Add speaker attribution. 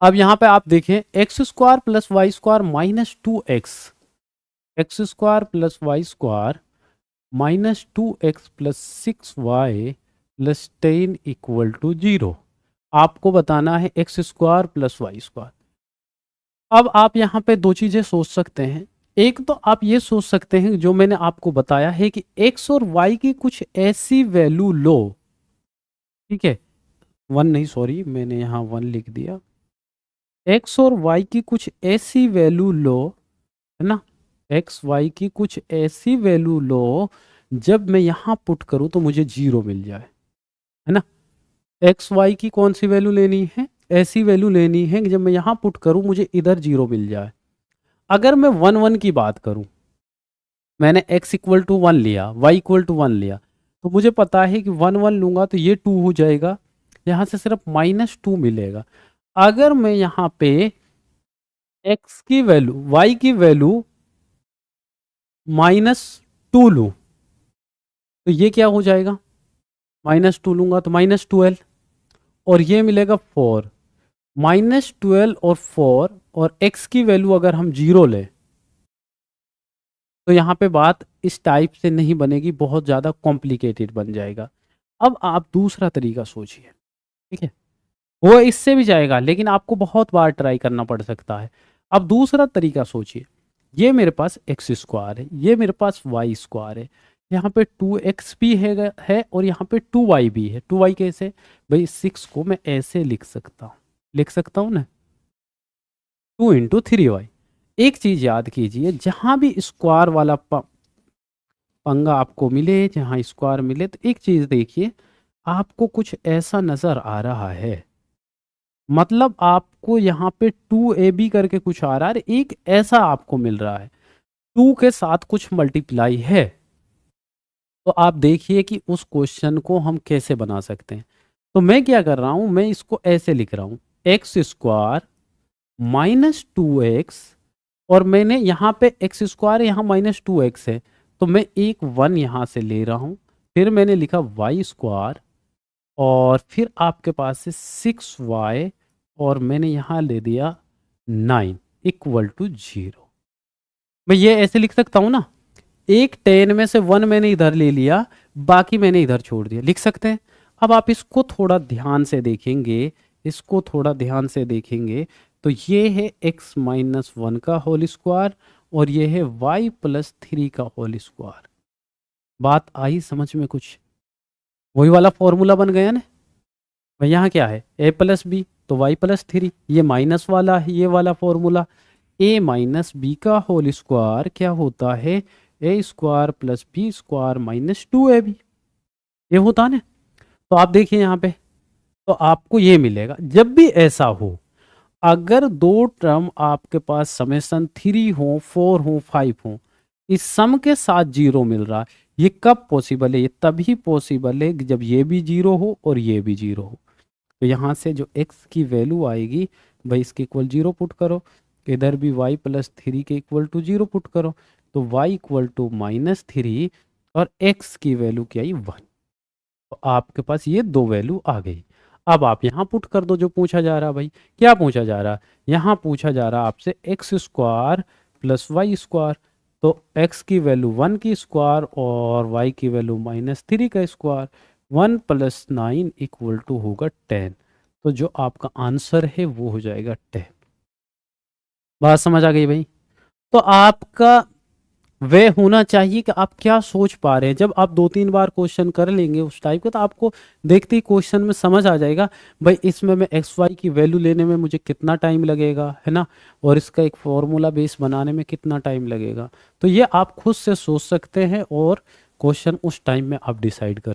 Speaker 1: अब यहाँ पे आप देखें x square plus y square minus 2x, x square plus y square minus 2x plus 6y plus 10 equal to 0। आपको बताना है x square plus y square. अब आप यहाँ पे दो चीज़ें सोच सकते हैं। एक तो आप ये सोच सकते हैं जो मैंने आपको बताया है कि x और y की कुछ ऐसी वैल्यू लो, ठीक है, वन नहीं सॉरी मैंने यहाँ वन लिख दिया, x और y की कुछ ऐसी वैल्यू लो, है ना, x y की कुछ ऐसी वैल्यू लो जब मैं यहाँ पुट करूँ तो मुझे 0 मिल जाए, है ना। एक्स वाई की कौन सी वैल्यू लेनी है, ऐसी वैल्यू लेनी है कि जब मैं यहाँ पुट करूँ मुझे इधर 0 मिल जाए। अगर मैं 1 1 की बात करूँ, मैंने x इक्वल टू 1 लिया, y इक्वल टू 1 लिया, तो मुझे पता है कि 1 1 लूँगा तो ये 2 हो जाएगा, यहाँ से सिर्फ -2 मिलेगा। अगर मैं यहाँ पे x की वैल्यू y की वैल्यू -2 लूँ तो ये क्या हो जाएगा, -2 लूँगा तो -12 और ये मिलेगा 4, -12 और 4 और x की वैल्यू अगर हम 0 लें तो यहाँ पे बात इस टाइप से नहीं बनेगी, बहुत ज़्यादा कॉम्प्लिकेटेड बन जाएगा। अब आप दूसरा तरीका सोचिए, ठीक है, वो इससे भी जाएगा लेकिन आपको बहुत बार ट्राई करना पड़ सकता है। अब दूसरा तरीका सोचिए, ये मेरे पास एक्स स्क्वायर है, ये मेरे पास वाई स्क्वायर है, यहाँ पे 2x भी है और यहाँ पे 2y भी है। 2y कैसे भाई, 6 को मैं ऐसे लिख सकता हूँ ना, 2 इंटू 3y। एक चीज़ याद कीजिए, जहाँ भी स्क्वायर वाला पंगा आपको मिले, जहाँ स्क्वायर मिले, तो एक चीज़ देखिए, आपको कुछ ऐसा नज़र आ रहा है, मतलब आपको यहाँ पे 2ab करके कुछ आ रहा है, एक ऐसा आपको मिल रहा है, 2 के साथ कुछ मल्टीप्लाई है। तो आप देखिए कि उस क्वेश्चन को हम कैसे बना सकते हैं। तो मैं क्या कर रहा हूँ, मैं इसको ऐसे लिख रहा हूँ, एक्स स्क्वायर -2x, और मैंने यहाँ पे एक्स स्क्वायर यहाँ -2x है तो मैं एक 1 यहाँ से ले रहा हूँ, फिर मैंने लिखा वाई स्क्वायर और फिर आपके पास से 6y और मैंने यहाँ ले दिया 9 इक्वल टू 0। मैं ये ऐसे लिख सकता हूँ ना, एक 10 में से 1 मैंने इधर ले लिया, बाकी मैंने इधर छोड़ दिया, लिख सकते हैं। अब आप इसको थोड़ा ध्यान से देखेंगे, इसको थोड़ा ध्यान से देखेंगे तो ये है x माइनस 1 का होल स्क्वायर और ये है y प्लस 3 का होल स्क्वायर। बात आई समझ में कुछ, वही वाला फॉर्मूला बन गया ना भाई। यहाँ क्या है a प्लस बी तो y प्लस 3, ये माइनस वाला है, ये वाला फॉर्मूला a माइनस बी का होल स्क्वायर क्या होता है, a square plus b square minus 2ab, ये होता है ना। तो आप देखिए यहाँ पे, तो आपको ये मिलेगा। जब भी ऐसा हो, अगर दो टर्म आपके पास समेसन 3 हो, 4 हो, 5 हो, इस सम के साथ 0 मिल रहा है, ये कब पॉसिबल है, ये तभी पॉसिबल है कि जब ये भी 0 हो और ये भी 0 हो। तो यहाँ से जो x की वैल्यू आएगी भाई, इसके इक्वल 0 पुट करो, इधर भी y प्लस 3 के इक्वल टू 0 पुट करो, तो y इक्वल टू -3 और x की वैल्यू क्या आई 1। तो आपके पास ये दो वैल्यू आ गई। अब आप यहाँ पुट कर दो जो पूछा जा रहा, भाई क्या पूछा जा रहा, यहाँ पूछा जा रहा आपसे x square plus y square, तो x की वैल्यू 1 की स्क्वायर और y की वैल्यू -3 का स्क्वायर, 1 + 9 इक्वल टू होगा 10। तो जो आपका आंसर है वो हो जाएगा 10। बात समझ आ गई भाई। तो आपका वे होना चाहिए कि आप क्या सोच पा रहे हैं। जब आप 2-3 बार क्वेश्चन कर लेंगे उस टाइप का, तो आपको देखते ही क्वेश्चन में समझ आ जाएगा भाई, इसमें मैं एक्स वाई की वैल्यू लेने में मुझे कितना टाइम लगेगा, है ना, और इसका एक फॉर्मूला बेस बनाने में कितना टाइम लगेगा। तो ये आप खुद से सोच सकते हैं और क्वेश्चन उस टाइम में आप डिसाइड कर